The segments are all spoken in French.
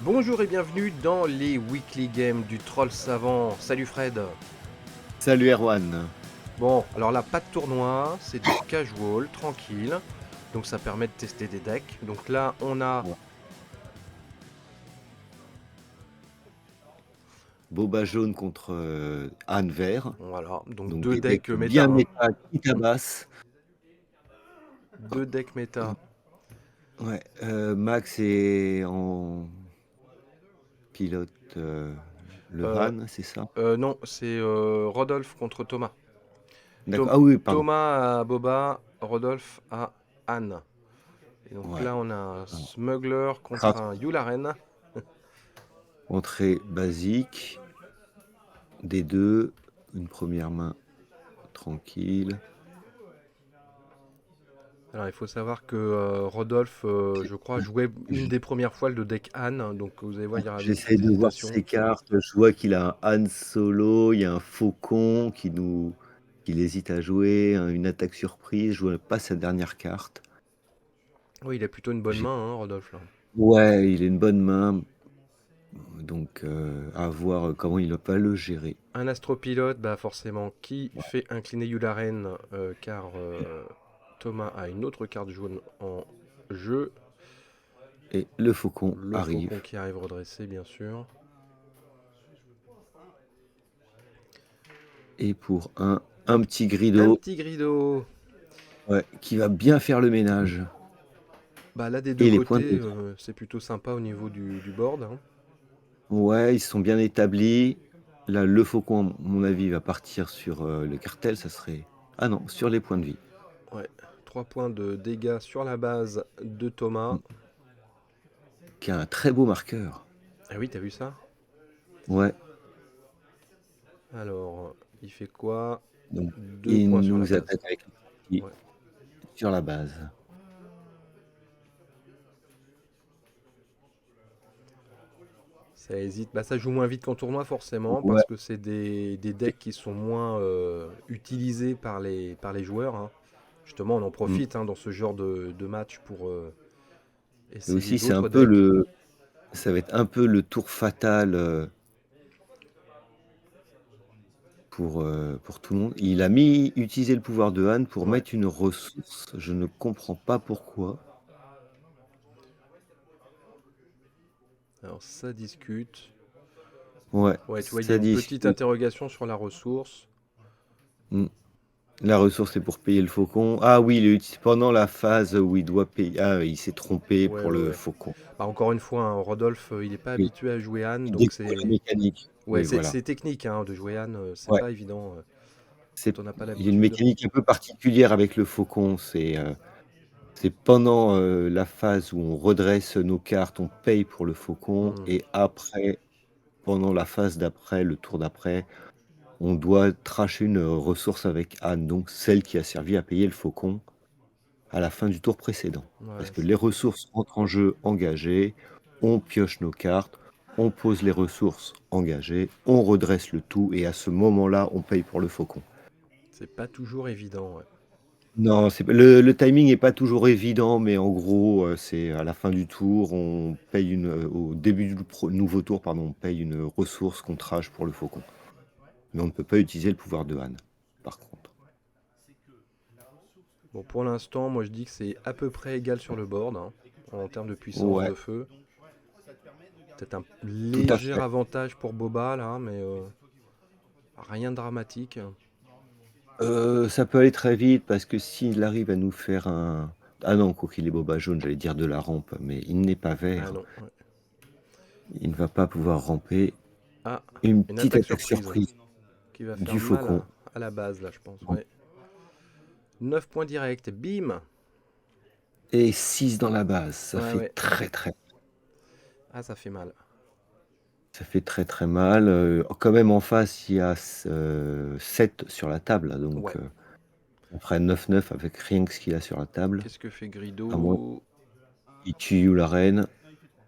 Bonjour et bienvenue dans les Weekly Games du Troll Savant. Salut Fred. Salut Erwan. Bon, alors là, pas de tournoi, c'est du casual, tranquille. Donc ça permet de tester des decks. Donc là, on a... Ouais. Boba jaune contre Anne vert. Voilà, donc Donc deux des decks decks méta. bien Hein. méta qui tabassent. Deux decks méta. Ouais, Max est en pilote le Euh, Han, c'est ça? non, c'est Rodolphe contre Thomas. D'accord. Ah oui, pardon. Thomas à Boba, Rodolphe à Anne. Et donc Ouais. là, on a un Ouais. Smuggler contre Craft. un Yularen. Entrée basique. Des deux. Une première main tranquille. Alors, il faut savoir que Rodolphe, je crois, jouait une J- des premières fois le deck Han, hein, donc vous allez voir, il y aura des J'essaie petites de voir hésitations. ses cartes. Je vois qu'il a un Han Solo, il y a un Faucon qu'il hésite à jouer, une attaque surprise. Je vois pas sa dernière carte. Oui, il a plutôt une bonne J'ai- main, hein, Rodolphe, là. Ouais, il a une bonne main, donc à voir comment il va le gérer. Un astropilote, bah forcément, qui fait incliner Yularen, car Thomas a une autre carte jaune en jeu. Et le faucon Le faucon arrive. qui arrive redressé, bien sûr. Et pour un Un, petit un Grido, petit Grido. ouais, qui va bien faire le ménage. Bah là, des deux Et les points de côtés, contrôle. c'est plutôt sympa au niveau du board. Hein. Ouais, ils sont bien établis. Là, le faucon, à mon avis, va partir sur le cartel. Ça serait... Ah non, sur les points de vie. Ouais, 3 points de dégâts sur la base de Thomas. Mm. Qui a un très beau marqueur. Ah oui, t'as vu ça? Ouais, Alors, il fait quoi? donc 2 il points sur la nous base. attaque avec un petit Ouais. sur la base. Ça hésite. Bah, ça joue moins vite qu'en tournoi, forcément, Ouais. parce que c'est des decks qui sont moins utilisés par les joueurs. Hein. Justement, on en Mm. profite hein, dans ce genre de match pour Et essayer aussi, c'est un d'autres peu decks. ça va être un peu le tour fatal pour tout le monde. Il a utilisé le pouvoir de Han pour Ouais. mettre une ressource. Je ne comprends pas pourquoi. Alors, ça discute. Ouais, Ouais, tu vois, il y a ça une dit. petite interrogation sur la ressource. Mm. La ressource est pour payer le faucon. Ah oui, il l'utilise pendant la phase où il doit payer. Ah, il s'est trompé Ouais, pour ouais, le ouais. faucon. Bah, encore une fois, hein, Rodolphe, il n'est pas Oui. habitué à jouer Anne, Il donc découvre la c'est. mécanique. Ouais, Oui, c'est voilà. c'est technique hein, de jouer Anne, c'est Ouais. pas évident C'est, quand on n'a pas il y a une l'habitude. mécanique un peu particulière avec le faucon. C'est pendant la phase où on redresse nos cartes, on paye pour le faucon, Hmm. et après, pendant la phase d'après, le tour d'après, on doit tracher une ressource avec Anne, donc celle qui a servi à payer le faucon à la fin du tour précédent. Parce Ouais, que les ressources entrent en jeu engagées, on pioche nos cartes, on pose les ressources engagées, on redresse le tout, et à ce moment-là, on paye pour le faucon. c'est pas toujours évident. Ouais. Non, le timing n'est pas toujours évident, mais en gros, c'est à la fin du tour, on paye au début du nouveau tour, pardon, on paye une ressource qu'on trache pour le faucon. Mais on ne peut pas utiliser le pouvoir de Han, par contre. Bon, pour l'instant, moi je dis que c'est à peu près égal sur le board hein, en termes de puissance Ouais, de feu. Peut-être un tout à léger fait. avantage pour Boba là, mais rien de dramatique. Ça peut aller très vite parce que s'il arrive à nous faire un... Ah non, quoi qu'il est boba jaune, j'allais dire de la rampe, mais il n'est pas Ah vert. non. Ouais. Il ne va pas pouvoir ramper. Ah, Une une petite attaque attaque surprise surprise qui va faire du mal faucon. à la base là, je pense. Ouais. 9 points directs, bim. Et 6 dans la base, ça Ouais, fait ouais. très très... Ah, ça fait mal. Ça fait très très mal. Quand même en face, il y a 7 sur la table, là, donc Ouais. on ferait 9-9 avec rien que ce qu'il a sur la table. Qu'est-ce que fait À moins Grido? qu'il tue la reine.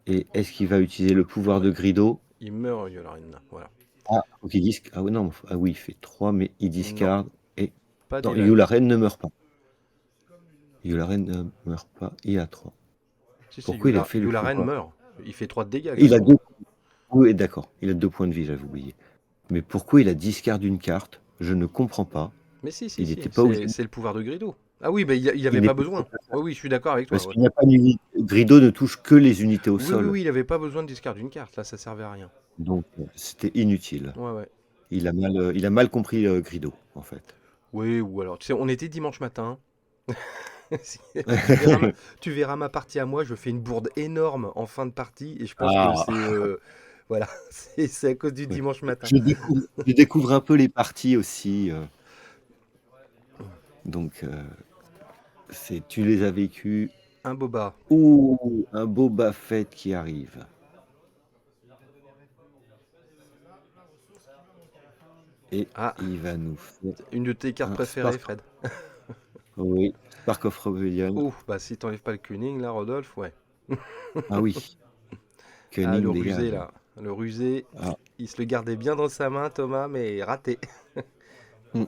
Et est-ce qu'il va utiliser le pouvoir Ouais. de Grido? Il meurt, Yolaren. Voilà. Ah, faut qu'il ah oui, non, ah oui, il fait 3 mais il Non, discarde. Et pas non, d'évasion. Yularen ne meurt pas. Yularen ne meurt pas, il a 3. Si, si, Pourquoi il a fait le Yularen pouvoir? meurt. Il fait 3 de dégâts, Il a Grido. 2. Oui, d'accord, il a 2 points de vie, j'avais oublié. Mais pourquoi il a discard une carte? Je ne comprends pas. Mais si, si, Il si, n'était pas obligé. c'est le pouvoir de Grido. Ah oui, bah, il Il avait n'est pas pas besoin. Oui, oui, je suis d'accord avec toi. parce Ouais. qu'il n'y a pas d'unité. Grido ne touche que les unités au Oui, oui, sol, oui, il avait pas besoin de discard d'une carte. Là, ça servait à rien. donc c'était inutile. Ouais, ouais. Il a mal compris, Grido, en fait. Oui, ou alors, tu sais, on était dimanche matin. Tu verras ma partie à moi. Je fais une bourde énorme en fin de partie. Et je pense que Ah! c'est. Voilà, c'est à cause du Ouais. dimanche matin. Je découvre un peu les parties aussi, donc tu les as vécues. Un boba. Ouh! Un Boba Fett qui arrive et Ah, il va nous faire une de tes cartes un préférées, Spark. Fred. Oui, Spark of Rebellion. Oh, bah si t'enlèves pas le Kuning, là, Rodolphe, ouais. Ah oui, Ah, le Cunning rusé, dégage. là. Le rusé, Ah, il se le gardait bien dans sa main, Thomas, mais raté. mmh,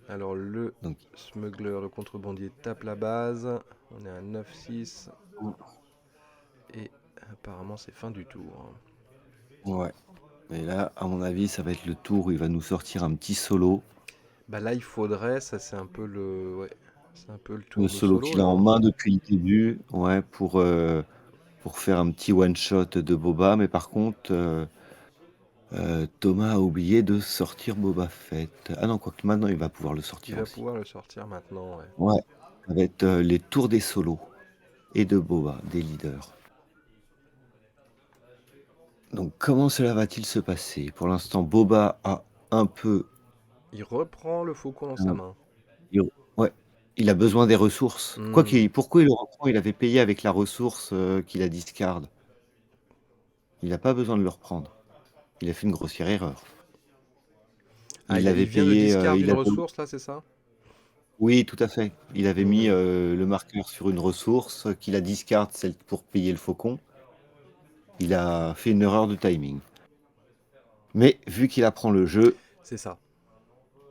Alors, le donc smuggler, le contrebandier, tape la base. On est à 9-6. Et apparemment, c'est fin du tour. ouais, et là, à mon avis, ça va être le tour où il va nous sortir un petit solo. Bah là, il faudrait, ça c'est un peu le... Ouais, c'est un peu le Le tour de solo solo, qu'il a là. en Hein. main depuis le début, ouais, pour faire un petit one shot de Boba, mais par contre, Thomas a oublié de sortir Boba Fett. Ah non, quoique maintenant il va pouvoir le Il sortir va aussi. pouvoir le sortir maintenant, ouais. Ouais, ça va être les tours des solos et de Boba, des leaders. Donc comment cela va-t-il se passer? Pour l'instant, Boba a un peu... Il reprend le faucon dans sa un- main. Ouais, il a besoin des ressources. Hmm. Pourquoi il le reprend? Il avait payé avec la ressource qu'il a discard. Il n'a pas besoin de le reprendre. Il a fait une grossière erreur. Ah, Il il l'avait vient de payé, discard une ressource, là, c'est ça? oui, tout à fait. Il avait mis Hmm. le marqueur sur une ressource qu'il a discard, celle pour payer le faucon. Il a fait une erreur de timing. Mais vu qu'il apprend le jeu, C'est ça.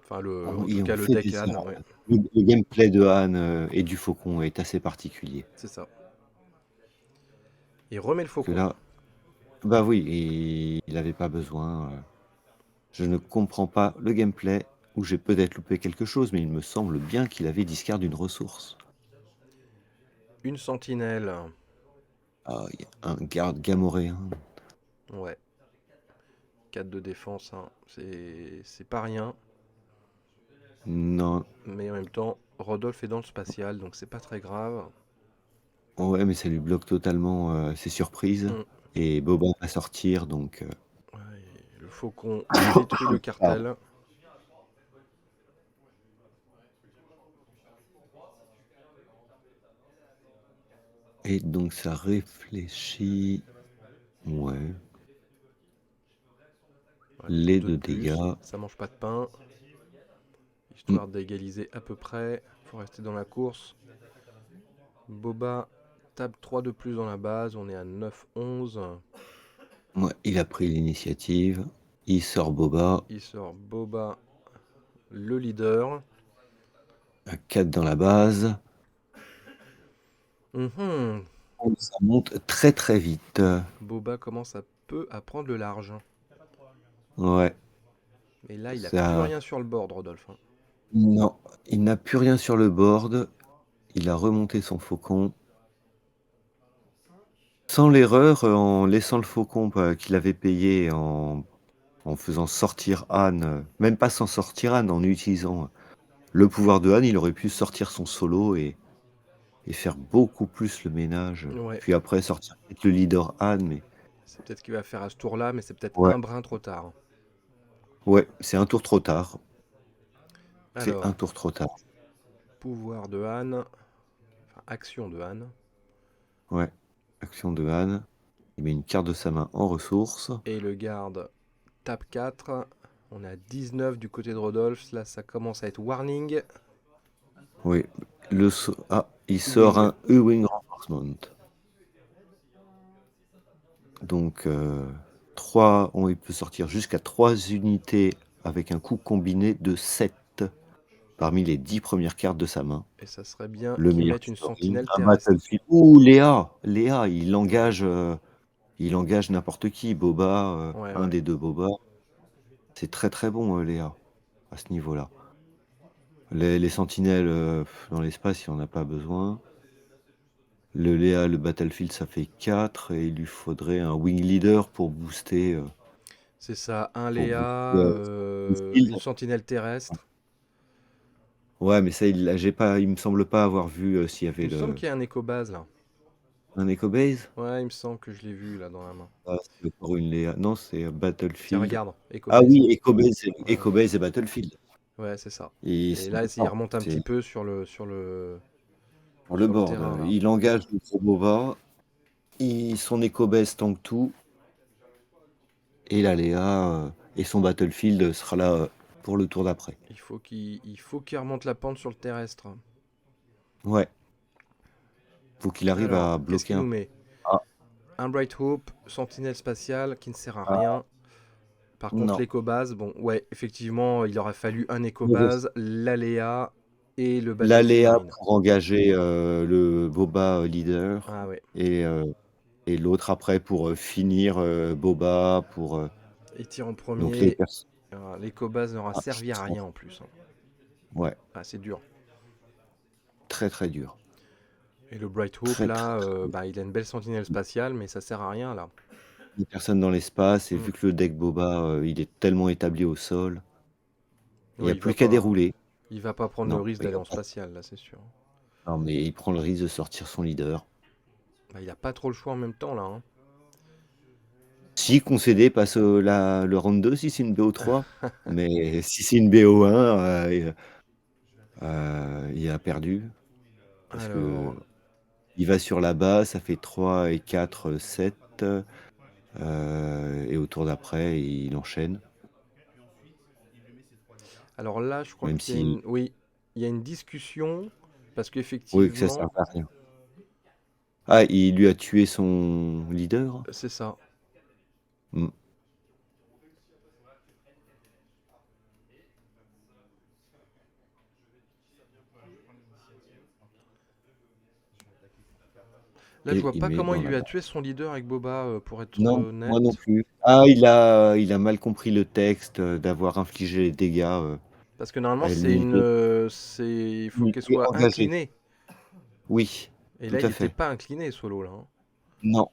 Enfin, en tout on cas, le fait deck des Han, erreurs. ouais. Le gameplay de Han et du faucon est assez particulier. C'est ça. Il remet le Que faucon. là, bah oui, et il n'avait pas besoin. Je ne comprends pas le gameplay, ou j'ai peut-être loupé quelque chose, mais il me semble bien qu'il avait discard une ressource. Une sentinelle. Ah, il y a un garde gamoréen. Ouais. 4 de défense, hein. C'est pas rien. Non, Mais en même temps, Rodolphe est dans le spatial, donc c'est pas très grave. ouais, mais ça lui bloque totalement ses surprises. Hmm. Et Boba va sortir, donc... Ouais, le faucon détruit le pardon. cartel. Et donc ça réfléchit... Ouais. Ouais, Les deux de 2 plus, dégâts. ça mange pas de pain. Mm. Histoire d'égaliser à peu près. Faut rester dans la course. Boba tape 3 de plus dans la base. On est à 9-11. Ouais, il a pris l'initiative. Il sort Boba. Il sort Boba, le leader. À 4 dans la base. Mhm. Ça monte très très vite. Boba commence à peu à prendre le large. Ouais. Mais là, il a plus Ça... rien sur le board, Rodolphe. Hein. Non, il n'a plus rien sur le board. Il a remonté son faucon. Sans l'erreur, en laissant le faucon qu'il avait payé en faisant sortir Han, même pas sans sortir Han, en utilisant le pouvoir de Han, il aurait pu sortir son solo et faire beaucoup plus le ménage. Ouais, Puis après, sortir peut-être le leader Han, mais c'est peut-être ce qu'il va faire à ce tour-là, mais c'est peut-être ouais, un brin trop tard. ouais, c'est un tour trop tard. C'est un Alors, tour trop tard. pouvoir de Han, enfin action de Han, Ouais, action de Han. Il met une carte de sa main en ressources. et le garde tape 4. On est à 19 du côté de Rodolphe. Là, ça commence à être warning. Oui, il sort Wing. un Ewing Reinforcement. Donc, il peut sortir jusqu'à 3 unités avec un coût combiné de 7. parmi les 10 premières cartes de sa main. Et ça serait bien Le qu'ils meilleur mettent une tutoring, sentinelle un terrestre. Battlefield. Ouh, Léa! Léa, il engage n'importe qui. Boba, Ouais, un ouais. des deux Boba. C'est très très bon, Léa, à ce niveau-là. Les sentinelles dans l'espace, il n'y en a pas besoin. Le Léa, le Battlefield, ça fait 4 et il lui faudrait un Wing Leader pour booster. C'est ça, un Pour Léa, booster missile. une sentinelle terrestre. Ouais, mais ça, il me semble pas avoir vu s'il y Il avait me semble qu'il y a un éco-base là. un Echo Base. Ouais, il me semble que je l'ai vu là dans la main. Ah, c'est encore une Léa. Non, c'est Tiens, Battlefield. regarde, Ah éco-base. oui, Echo Base, Ouais, Et Battlefield. ouais, c'est ça. Et Et c'est là, le il board. remonte un C'est petit peu sur le pour le sur le board. terrain là. Il engage le gros Boba. Son Echo Base tank tout. Et la Léa et son Battlefield sera là pour le tour d'après. Il faut qu'il remonte la pente sur le terrestre. Ouais. Faut qu'il arrive Alors, à qu'est-ce bloquer qu'il un nous peu. met? Ah, Un Bright Hope, sentinelle spatiale qui ne sert à ah, rien. Par contre, non. l'éco-base, bon, ouais, effectivement, il aurait fallu un Mauvais. éco-base, l'Aléa et le La Battlefield Léa Marine. pour engager le Boba leader. Ah ouais. Et l'autre après pour finir Boba, pour Il tire en donc les premier. personnes. L'éco-base n'aura Ah, servi à rien en plus, hein. ouais, Ah, c'est dur. très très dur. Et le Bright Hope, Très très là, très dur. bah, il a une belle sentinelle spatiale, mais ça sert à rien, là. Les personnes dans l'espace, et Mm. vu que le deck Boba, il est tellement établi au sol, il n'y Ouais, a plus qu'à dérouler. il va pas prendre le Non, risque il d'aller va en pas. spatial, là, c'est sûr. Non, mais il prend le risque de sortir son leader. Bah, il a pas trop le choix en même temps, là, hein. Si concédé passe le round 2, si c'est une BO3, mais si c'est une BO1, il a perdu. Parce que Alors, il va sur la base, ça fait 3 et 4, 7. Et au tour d'après, il enchaîne. alors là, je crois Même qu'il y a si, une... Oui, il y a une discussion, parce oui, que ça sert qu'effectivement, à rien. Ah, il lui a tué son leader? c'est ça. Hmm. Là, je Et vois il pas met comment dans il la lui a base. tué son leader avec Boba, pour être Non, moi non honnête. plus. Ah, il a mal compris le texte d'avoir infligé les dégâts Parce que normalement, à c'est une... l'unité il faut qu'elle soit engagée. inclinée. Oui, Et tout là, il à n'était fait. pas incliné, Solo, là, hein. Non,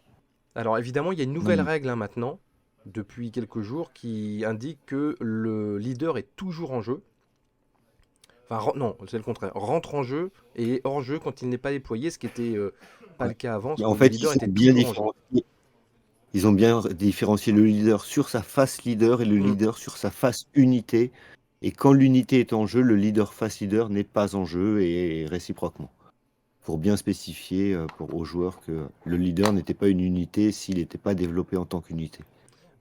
Alors, évidemment, il y a une non, nouvelle non. règle, hein, maintenant, depuis quelques jours, qui indique que le leader est toujours en jeu. Enfin, non, c'est le contraire. Rentre en jeu et est hors jeu quand il n'est pas déployé, ce qui était pas Ouais. le cas avant, Mais parce que en le fait, leader était toujours en jeu. ils ont bien différencié le leader sur sa face leader et le Mm. leader sur sa face unité. Et quand l'unité est en jeu, le leader face leader n'est pas en jeu et réciproquement. Pour bien spécifier aux joueurs que le leader n'était pas une unité s'il n'était pas développé en tant qu'unité.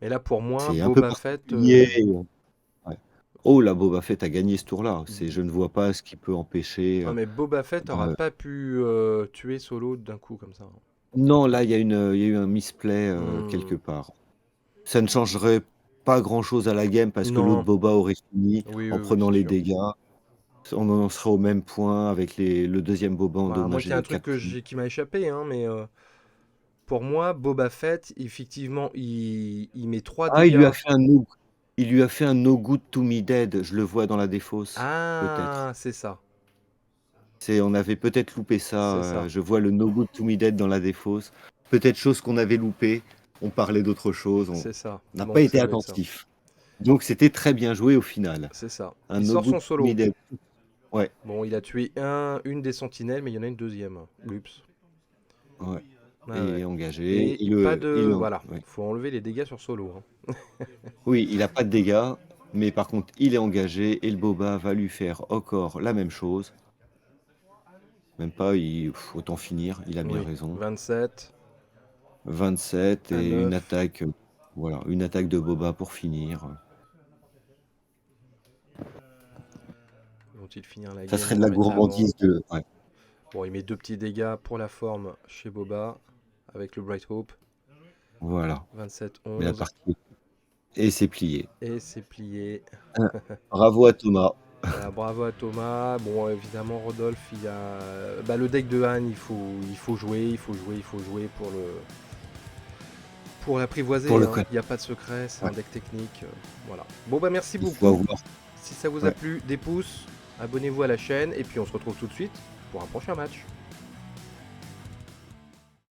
Mais là, pour moi, C'est un peu Boba Fett, particulier. Ouais. Oh, la Boba Fett a gagné ce tour-là. Je ne vois pas ce qui peut empêcher. ouais, mais Boba Fett aura Euh, pas pu tuer Solo d'un coup comme ça. Non, là, il y a eu un misplay quelque Hmm. part. Ça ne changerait pas grand-chose à la game parce que l'autre Non, Boba aurait fini oui, en oui, oui, prenant c'est les sûr. dégâts. On en serait au même point avec le deuxième Boba Bah, à moins qu'il endommagé y ait de un truc 4 points. qui m'a échappé, hein, mais pour moi, Boba Fett, effectivement, il met 3 Ah, il lui a dégâts. fait un no, il lui a fait un no good to me dead. Je le vois dans la défausse, peut-être. Ah, c'est ça, On avait peut-être loupé ça. c'est ça, Je vois le no good to me dead dans la défausse. Peut-être chose qu'on avait loupé. On parlait d'autre chose. On c'est ça. n'a pas Donc ça été doit être ça, attentif. Donc c'était très bien joué au final. c'est ça. Un Il no sort good son to me solo. dead. Ouais, Bon, il a tué une des sentinelles, mais il y en a une deuxième. Oups. ouais. Ouais, ouais. Et engagé. Et pas de... Voilà, Ouais. faut enlever les dégâts sur solo, hein. Oui, il n'a pas de dégâts, mais par contre, il est engagé et le Boba va lui faire encore la même chose. Même pas, autant finir, il a bien Oui, raison. 27 27 à et 9. voilà, une attaque de Boba pour finir. Vont-ils finir la Ça game serait de la comme avant? gourmandise de. Ouais, Bon, il met 2 petits dégâts pour la forme chez Boba avec le Bright Hope. voilà. Mais la 27-11. partie. Et c'est plié. Et c'est plié. Bravo à Thomas. Voilà, bravo à Thomas. Bon, évidemment, Rodolphe, il y a le deck de Han, il faut jouer, il faut jouer pour Pour l'apprivoiser. le Hein. code. Il n'y a pas de secret, c'est Ouais. un deck technique. Voilà. Bon, bah merci Il faut beaucoup. avoir. Si ça vous a Ouais. plu, des pouces, abonnez-vous à la chaîne et puis on se retrouve tout de suite pour un prochain match.